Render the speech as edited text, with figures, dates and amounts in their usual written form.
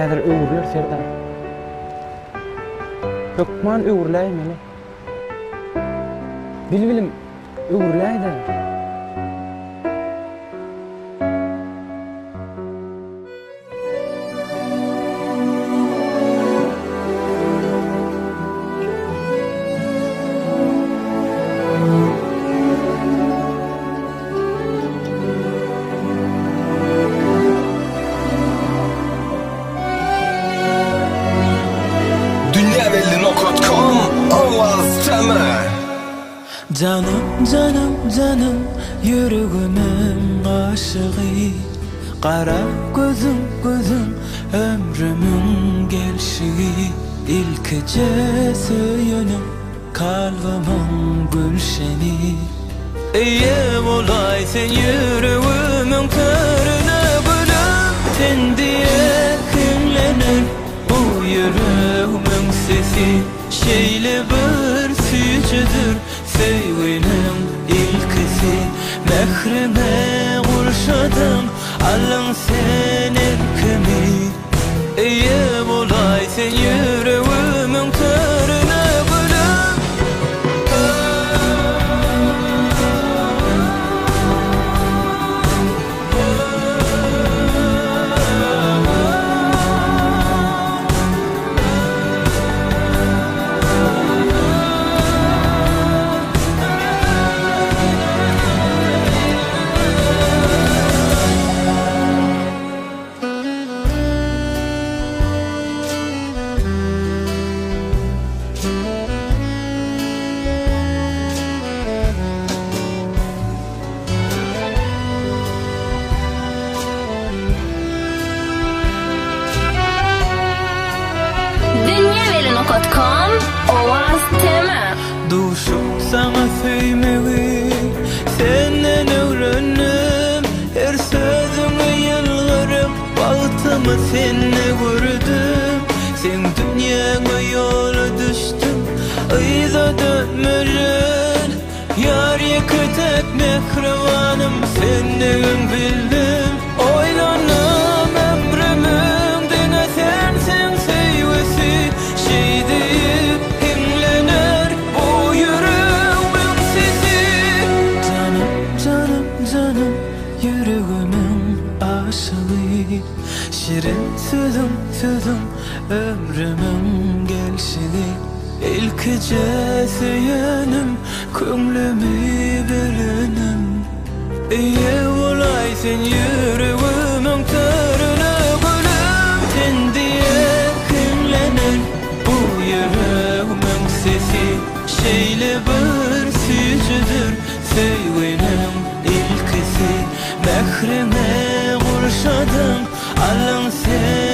Häzir öwürler serdan. Hökman öwürläýin meni. Bilbilim öwürläýdi. Dünyaveli.com Ovaz Tema. Canım canım canım yüreğimin aşığı, kara gözüm gözüm ömrümün gelşiği, ilkece söyünüm kalbimın gülşeni. Eye olay sen yüreğimin körüne gülüm, sen diye kimlenir bu yüreğimin sesi. Şeyle bir süyücüdür sevginim ilkisi. Mehrime kurşadım alın sen erkemi. Eye olay sen yüreğimin körüne gülüm. Dünyaveli.com Ovaz Tema. Duşum sana söylemeyi senden öğrendim. Her sözüme yalvarıp bahtımı seninle gördüm. Sen dünyana yola düştün, ayda dönmedin. Yar yıkıtık mehribanım senden bildim. Oylanım ömrümün dine sensin sevgisi. Şey deyip himlenir bu yüreğimin sesi. Canım canım canım yüreğimin aşığı, şirin sözüm sözüm ömrümün gelşiği. İlkece söyünüm kömlümü bölünüm. Eye olay sen yüreğimin körüne gülüm, sen diye kimlenir bu yüreğimin sesi. Şeyle bir süyücüdür sevginim ilkisi. Mehrime kurşadım alın sen